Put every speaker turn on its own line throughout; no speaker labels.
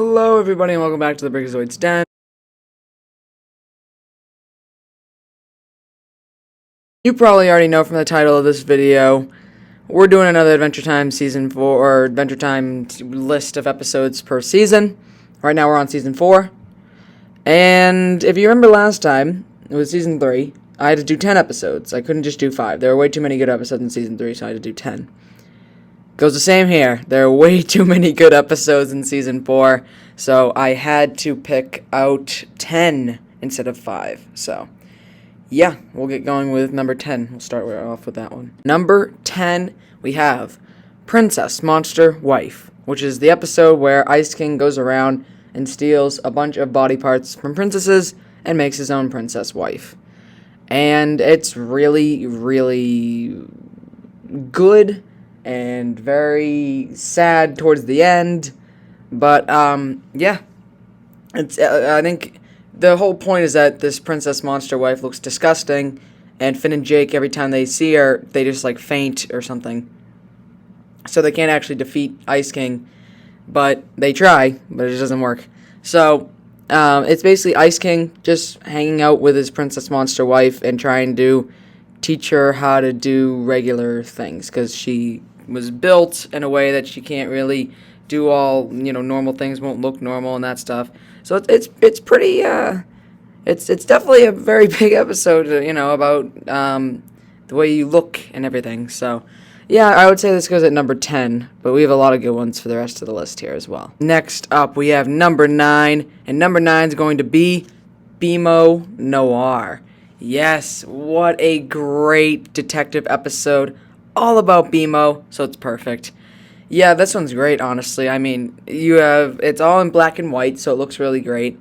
Hello everybody and welcome back to the Brigazoids Den. You probably already know from the title of this video, we're doing another Adventure Time Season 4, or Adventure Time list of episodes per season. Right now we're on Season 4. And if you remember last time, it was Season 3, I had to do 10 episodes. I couldn't just do 5. There were way too many good episodes in Season 3, so I had to do 10. Goes the same here. There are way too many good episodes in Season 4, so I had to pick out 10 instead of 5. So, yeah, we'll get going with number 10. We'll start off with that one. Number 10, we have Princess Monster Wife, which is the episode where Ice King goes around and steals a bunch of body parts from princesses and makes his own princess wife. And it's really, really good and very sad towards the end, but yeah, it's I think the whole point is that this princess monster wife looks disgusting, and Finn and Jake, every time they see her, they just like faint or something, so they can't actually defeat Ice King, but they try, but it just doesn't work. So it's basically Ice King just hanging out with his princess monster wife and trying to teach her how to do regular things, because she was built in a way that she can't really do all, normal things, won't look normal and that stuff. So it's pretty, it's definitely a very big episode, about the way you look and everything. So, yeah, I would say this goes at number 10, but we have a lot of good ones for the rest of the list here as well. Next up, we have number 9, and number 9 is going to be BMO Noir. Yes, what a great detective episode, all about BMO, so it's perfect. Yeah, this one's great, honestly. I mean, it's all in black and white, so it looks really great.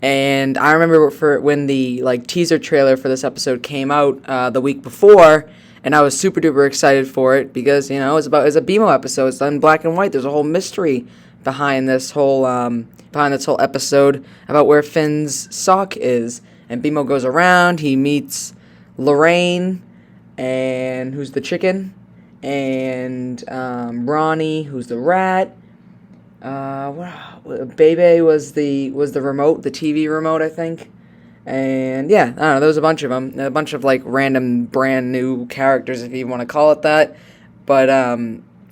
And I remember when the teaser trailer for this episode came out the week before, and I was super duper excited for it because it's a BMO episode. It's in black and white. There's a whole mystery behind this whole episode about where Finn's sock is. And BMO goes around, he meets Lorraine, and who's the chicken, and Ronnie, who's the rat. Bebe was the remote, the TV remote, I think. And yeah, I don't know, there was a bunch of them, a bunch of random brand new characters, if you want to call it that. But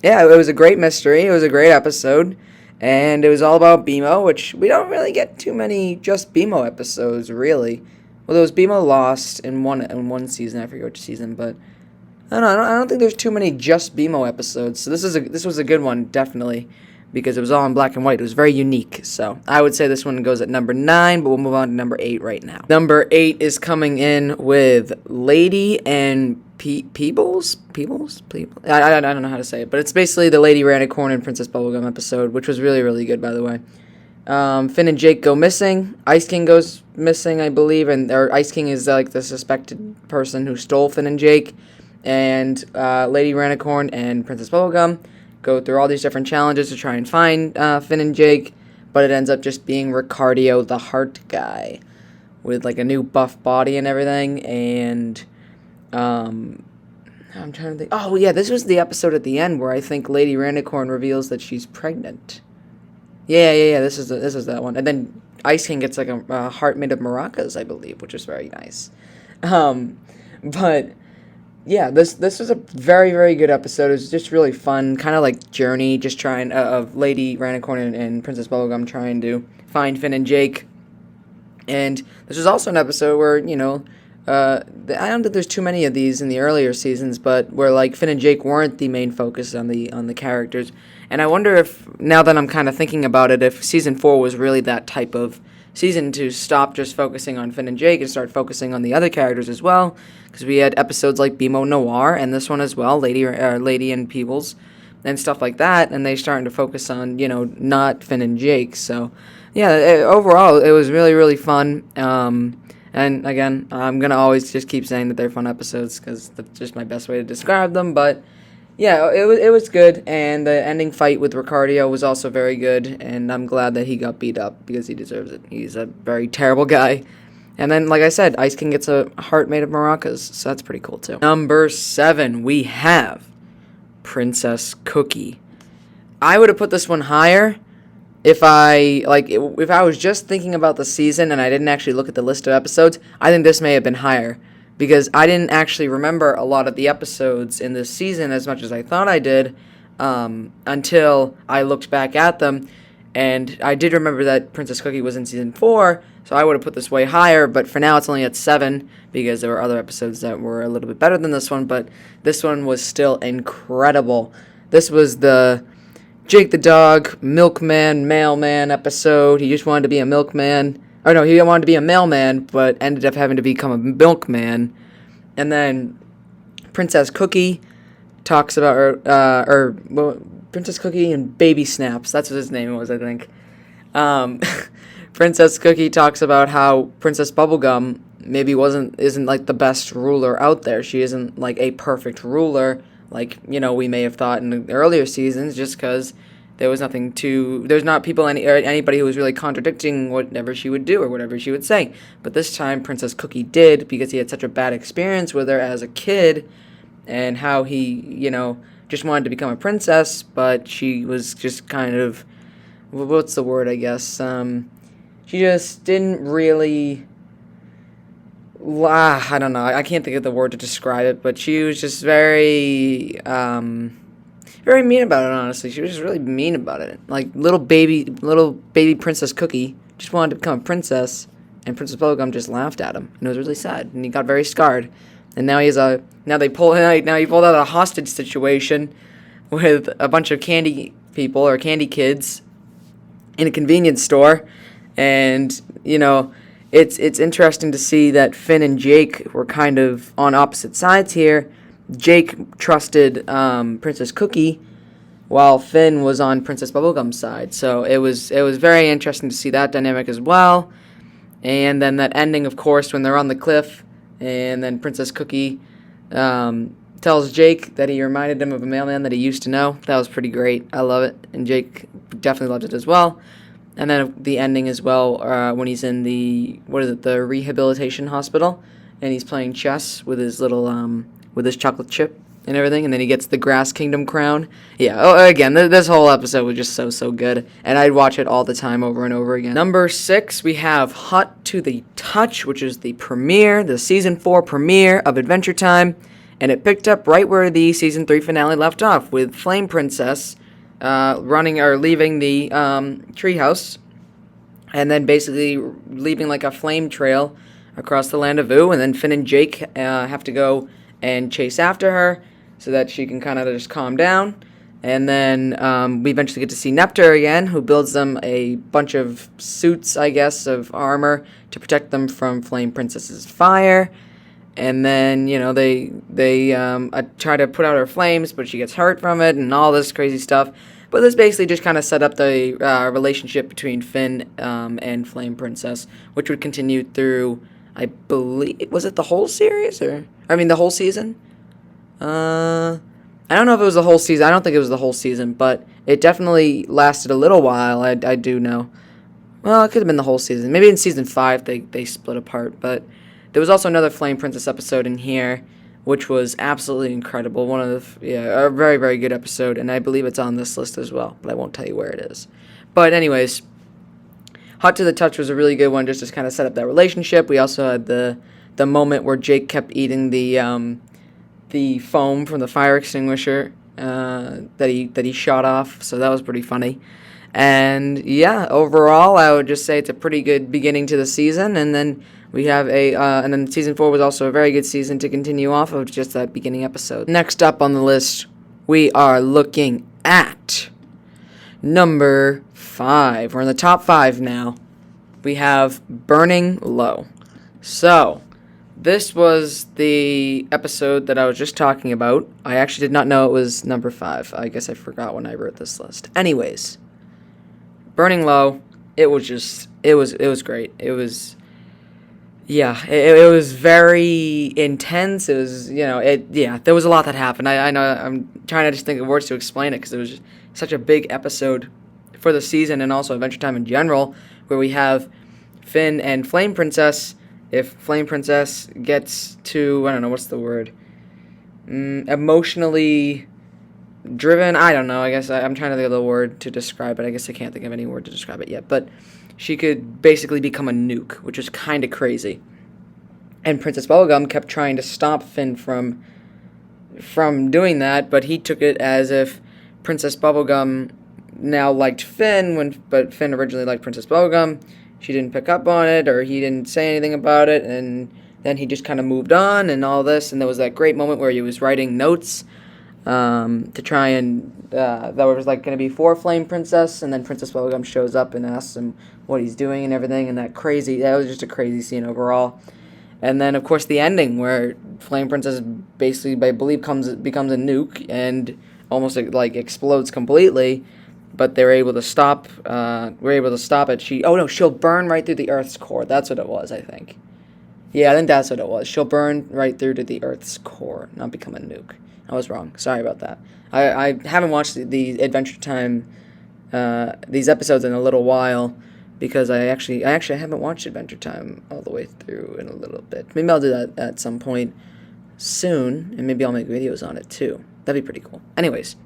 yeah, it was a great mystery, it was a great episode. And it was all about BMO, which we don't really get too many just BMO episodes, really. Well, there was BMO Lost in one season, I forget which season, but I don't think there's too many just BMO episodes. So this was a good one, definitely, because it was all in black and white. It was very unique. So I would say this one goes at number 9, but we'll move on to number 8 right now. Number 8 is coming in with Lady and Peebles? I don't know how to say it, but it's basically the Lady Ranicorn and Princess Bubblegum episode, which was really, really good, by the way. Finn and Jake go missing. Ice King goes missing, I believe, or Ice King is the suspected person who stole Finn and Jake. And Lady Ranicorn and Princess Bubblegum go through all these different challenges to try and find Finn and Jake, but it ends up just being Ricardio, the heart guy, with a new buff body and everything, and I'm trying to think. Oh, yeah, this was the episode at the end where I think Lady Ranicorn reveals that she's pregnant. Yeah, this is that one. And then Ice King gets a heart made of maracas, I believe, which is very nice. But yeah, this was a very, very good episode. It was just really fun, kind of like Journey, just trying of Lady Ranicorn and Princess Bubblegum trying to find Finn and Jake. And this was also an episode where I don't think there's too many of these in the earlier seasons, but where Finn and Jake weren't the main focus on the characters. And I wonder if, now that I'm kind of thinking about it, if season 4 was really that type of season to stop just focusing on Finn and Jake and start focusing on the other characters as well, because we had episodes like BMO Noir and this one as well, Lady and Peebles and stuff like that, and they're starting to focus on not Finn and Jake. So yeah, overall it was really, really fun. And again, I'm gonna always just keep saying that they're fun episodes because that's just my best way to describe them. But yeah, it was good, and the ending fight with Ricardio was also very good, and I'm glad that he got beat up because he deserves it. He's a very terrible guy. And then, like I said, Ice King gets a heart made of maracas, so that's pretty cool too. Number 7, we have Princess Cookie. I would have put this one higher if I was just thinking about the season and I didn't actually look at the list of episodes, I think this may have been higher because I didn't actually remember a lot of the episodes in this season as much as I thought I did until I looked back at them. And I did remember that Princess Cookie was in season 4, so I would have put this way higher, but for now it's only at 7 because there were other episodes that were a little bit better than this one, but this one was still incredible. This was the Jake the Dog, Milkman, Mailman episode. He just wanted to be a milkman. Or no, he wanted to be a mailman, but ended up having to become a milkman. And then Princess Cookie talks about, Princess Cookie and Baby Snaps. That's what his name was, I think. Princess Cookie talks about how Princess Bubblegum maybe isn't like the best ruler out there. She isn't like a perfect ruler, like, you know, we may have thought in the earlier seasons, just because there's not anybody who was really contradicting whatever she would do or whatever she would say. But this time, Princess Cookie did, because he had such a bad experience with her as a kid, and how he, you know, just wanted to become a princess, but she was just kind of, what's the word, I guess, she just didn't really, I don't know, I can't think of the word to describe it, but she was just very mean about it, honestly. She was just really mean about it. Like, little baby Princess Cookie just wanted to become a princess, and Princess Bubblegum just laughed at him, and it was really sad, and he got very scarred. And now he pulled out a hostage situation with a bunch of candy people, or candy kids, in a convenience store. And, you know, it's interesting to see that Finn and Jake were kind of on opposite sides here. Jake trusted Princess Cookie, while Finn was on Princess Bubblegum's side. So it was very interesting to see that dynamic as well. And then that ending, of course, when they're on the cliff, and then Princess Cookie tells Jake that he reminded him of a mailman that he used to know. That was pretty great. I love it. And Jake definitely loved it as well. And then the ending as well, when he's in the rehabilitation hospital, and he's playing chess with his little, with his chocolate chip and everything, and then he gets the Grass Kingdom crown. Yeah, again, this whole episode was just so good, and I'd watch it all the time over and over again. Number 6, we have Hot to the Touch, which is the season 4 premiere of Adventure Time, and it picked up right where the season 3 finale left off, with Flame Princess leaving the treehouse, and then basically leaving like a flame trail across the land of Ooo, and then Finn and Jake have to go and chase after her so that she can kind of just calm down. And then we eventually get to see Neptune again, who builds them a bunch of suits, I guess, of armor to protect them from Flame Princess's fire. And then, you know, they try to put out her flames, but she gets hurt from it and all this crazy stuff. But this basically just kind of set up the relationship between Finn and Flame Princess, which would continue through, I believe, was it the whole series? The whole season? I don't know if it was the whole season. I don't think it was the whole season, but it definitely lasted a little while, I do know. Well, it could have been the whole season. Maybe in season 5 they split apart, but there was also another Flame Princess episode in here, which was absolutely incredible. A very, very good episode, and I believe it's on this list as well, but I won't tell you where it is. But anyways, Hot to the Touch was a really good one, just to kind of set up that relationship. We also had the moment where Jake kept eating the foam from the fire extinguisher that he shot off, so that was pretty funny. And yeah, overall, I would just say it's a pretty good beginning to the season, and then we have and then season 4 was also a very good season to continue off of just that beginning episode. Next up on the list, we are looking at number 5. We're in the top 5 now. We have Burning Low. So, this was the episode that I was just talking about. I actually did not know it was number 5. I guess I forgot when I wrote this list. Anyways, Burning Low, it was great. It was, it was very intense. It was, there was a lot that happened. I know I'm trying to just think of words to explain it because it was just such a big episode for the season and also Adventure Time in general, where we have Finn and Flame Princess. If Flame Princess gets to, I don't know, what's the word? Emotionally driven. I don't know. I guess I'm trying to think of the word to describe it. I guess I can't think of any word to describe it yet. But she could basically become a nuke, which is kind of crazy. And Princess Bubblegum kept trying to stop Finn from doing that, but he took it as if Princess Bubblegum now liked Finn, but Finn originally liked Princess Bubblegum. She didn't pick up on it, or he didn't say anything about it, and then he just kind of moved on and all this. And there was that great moment where he was writing notes to try and that was like going to be for Flame Princess, and then Princess Bubblegum shows up and asks him what he's doing and everything, and that was just a crazy scene overall. And then, of course, the ending where Flame Princess basically, I believe, becomes a nuke and almost like explodes completely. But they're able to stop. We're able to stop it. She'll burn right through the Earth's core. That's what it was, I think. Yeah, I think that's what it was. She'll burn right through to the Earth's core, not become a nuke. I was wrong. Sorry about that. I haven't watched the Adventure Time these episodes in a little while, because I actually haven't watched Adventure Time all the way through in a little bit. Maybe I'll do that at some point soon, and maybe I'll make videos on it too. That'd be pretty cool. Anyways,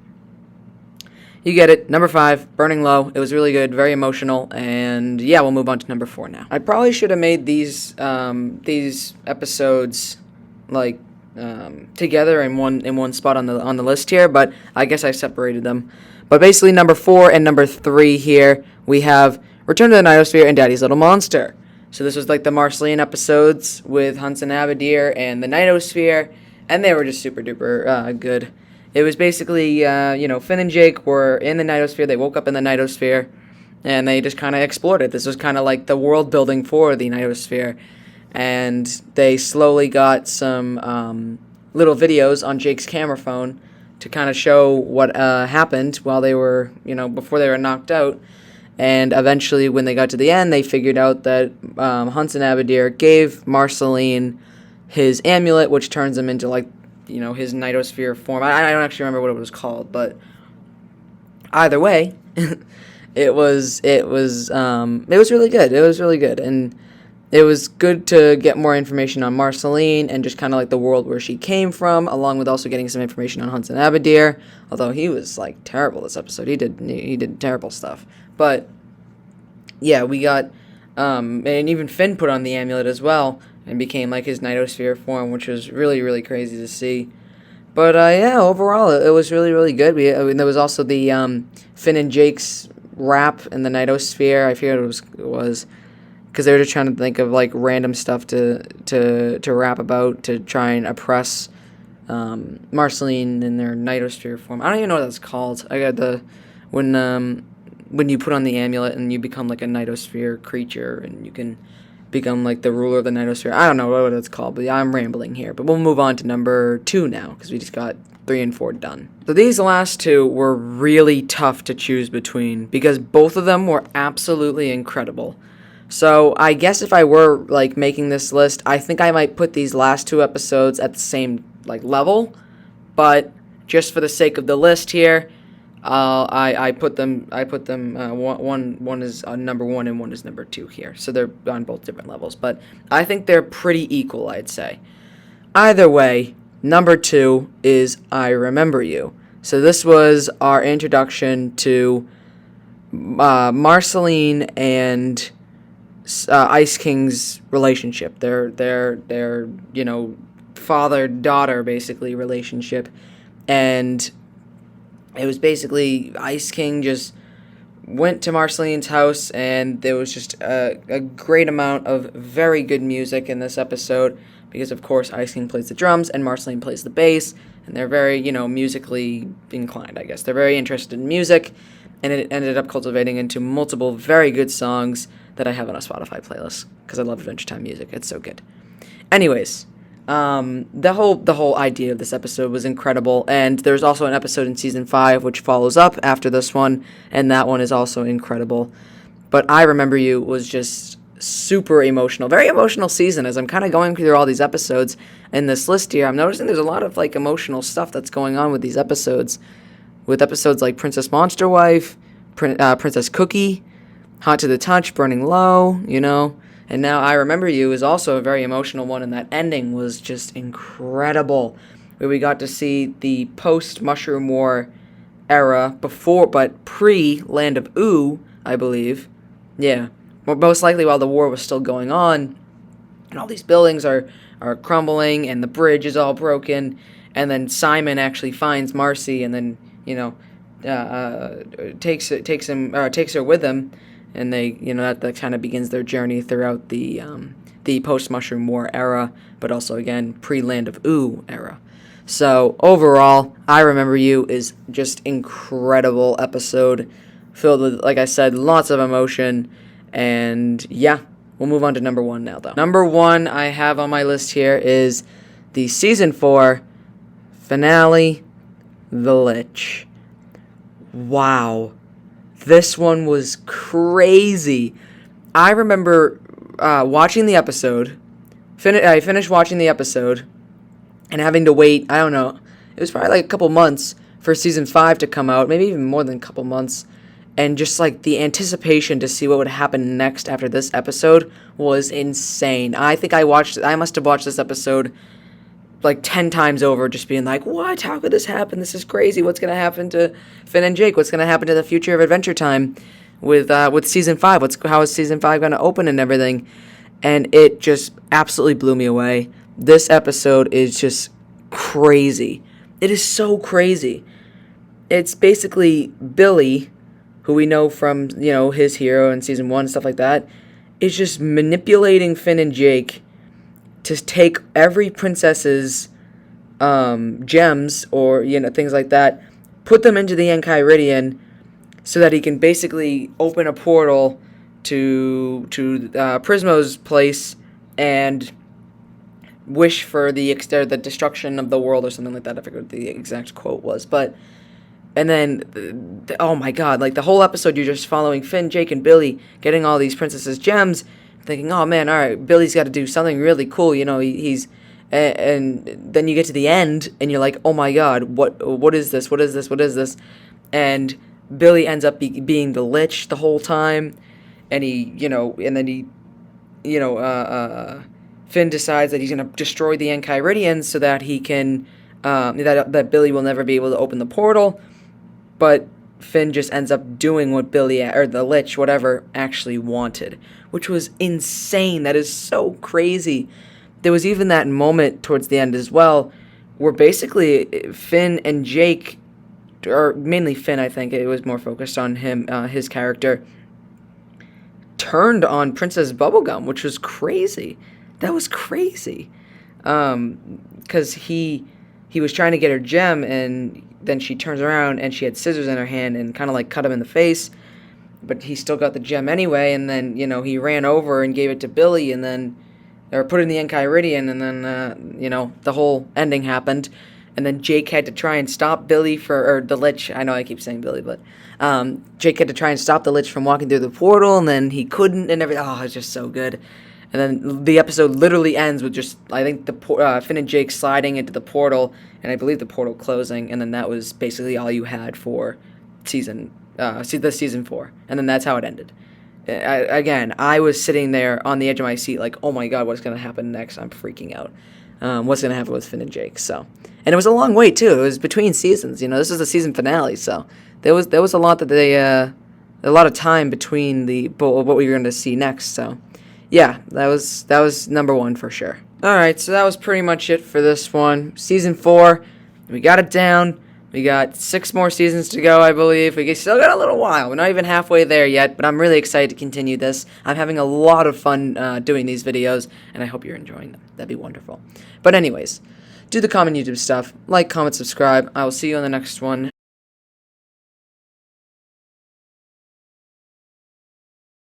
you get it. Number 5, Burning Low. It was really good, very emotional, and yeah, we'll move on to number 4 now. I probably should have made these episodes like together in one spot on the list here, but I guess I separated them. But basically, number 4 and number 3 here, we have Return to the Nightosphere and Daddy's Little Monster. So this was like the Marceline episodes with Hunts and Abadir and the Nightosphere, and they were just super duper good. It was basically, Finn and Jake were in the Nightosphere. They woke up in the Nightosphere, and they just kind of explored it. This was kind of like the world building for the Nightosphere, and they slowly got some little videos on Jake's camera phone to kind of show what happened while they were, before they were knocked out. And eventually, when they got to the end, they figured out that Hunts and Abadir gave Marceline his amulet, which turns him into, his Nightosphere form. I don't actually remember what it was called, but either way, it was really good. It was really good, and it was good to get more information on Marceline and just kind of like the world where she came from, along with also getting some information on Hunts and Abadir. Although he was terrible this episode, he did terrible stuff. But yeah, we got and even Finn put on the amulet as well and became his Nightosphere form, which was really, really crazy to see. But overall it was really, really good. There was also the Finn and Jake's rap in the Nightosphere. I forget what it was. Because they were just trying to think of random stuff to rap about to try and oppress Marceline in their Nightosphere form. I don't even know what that's called. I got when you put on the amulet and you become a Nightosphere creature and you can become the ruler of the Nightosphere. I don't know what it's called, but I'm rambling here. But we'll move on to number 2 now because we just got 3 and 4 done. So these last 2 were really tough to choose between because both of them were absolutely incredible. So I guess if I were making this list, I think I might put these last 2 episodes at the same level, but just for the sake of the list here, I put them. One is number 1 and one is number 2 here. So they're on both different levels, but I think they're pretty equal, I'd say. Either way, number 2 is I Remember You. So this was our introduction to Marceline and Ice King's relationship, their father-daughter basically relationship, and it was basically Ice King just went to Marceline's house, and there was just a great amount of very good music in this episode because of course Ice King plays the drums and Marceline plays the bass, and they're very musically inclined. I guess they're very interested in music, and it ended up cultivating into multiple very good songs that I have on a Spotify playlist because I love Adventure Time music. It's so good. Anyways, the whole idea of this episode was incredible, and there's also an episode in season 5 which follows up after this one, and that one is also incredible. But I Remember You was just super emotional, very emotional season. As I'm kind of going through all these episodes in this list here, I'm noticing there's a lot of emotional stuff that's going on with these episodes, with episodes like Princess Monster Wife, Princess Cookie, Hot to the Touch, Burning Low, and now I Remember You is also a very emotional one, and that ending was just incredible, where we got to see the post-Mushroom War era before, but pre Land of Ooo, I believe. Yeah, well, most likely while the war was still going on, and all these buildings are crumbling, and the bridge is all broken, and then Simon actually finds Marcy, and then takes her with him, and they that kind of begins their journey throughout the post Mushroom War era, but also again pre Land of Ooo era. So overall, I Remember You is just incredible episode, filled with, like I said, lots of emotion, and yeah, we'll move on to number 1 now, though. Number 1 I have on my list here is the Season 4 finale, The Lich. Wow. This one was crazy. I remember watching the episode. I finished watching the episode and having to wait, I don't know, it was probably like a couple months for Season 5 to come out, maybe even more than a couple months. And just like the anticipation to see what would happen next after this episode was insane. I think I must have watched this episode like 10 times over, just being like, what? How could this happen? This is crazy. What's going to happen to Finn and Jake? What's going to happen to the future of Adventure Time with Season 5? How is Season 5 going to open and everything? And it just absolutely blew me away. This episode is just crazy. It is so crazy. It's basically Billy, who we know from, his hero in Season 1 and stuff like that, is just manipulating Finn and Jake to take every princess's gems or, things like that, put them into the Enchiridion so that he can basically open a portal to Prismo's place and wish for the destruction of the world or something like that. I forget what the exact quote was, but and then oh my god, like the whole episode you're just following Finn, Jake, and Billy getting all these princesses' gems, thinking, oh man, all right, Billy's got to do something really cool, he's and then you get to the end and you're like, oh my god, what is this, and Billy ends up being the Lich the whole time, and Finn decides that he's going to destroy the Enchiridion so that he can, that Billy will never be able to open the portal, but Finn just ends up doing what Billy, or the Lich, whatever, actually wanted, which was insane. That is so crazy. There was even that moment towards the end as well, where basically Finn and Jake, or mainly Finn, I think, it was more focused on him, his character, turned on Princess Bubblegum, which was crazy. That was crazy, because he was trying to get her gem, and then she turns around and she had scissors in her hand and kind of like cut him in the face, but he still got the gem anyway, and then, he ran over and gave it to Billy, and then, or put it in the Enchiridion, and then, the whole ending happened, and then Jake had to try and stop Billy or the Lich, I know I keep saying Billy, but, Jake had to try and stop the Lich from walking through the portal, and then he couldn't, and everything. Oh, it's just so good. And then the episode literally ends with just, I think, Finn and Jake sliding into the portal, and I believe the portal closing, and then that was basically all you had for Season 4. And then that's how it ended. I was sitting there on the edge of my seat like, oh my god, what's going to happen next? I'm freaking out. What's going to happen with Finn and Jake? So, and it was a long wait, too. It was between seasons. This is the season finale, so there was a lot that a lot of time between what we were going to see next, so yeah, that was number 1 for sure. Alright, so that was pretty much it for this one. Season 4, we got it down. We got 6 more seasons to go, I believe. We still got a little while. We're not even halfway there yet, but I'm really excited to continue this. I'm having a lot of fun doing these videos, and I hope you're enjoying them. That'd be wonderful. But anyways, do the common YouTube stuff. Like, comment, subscribe. I will see you on the next one.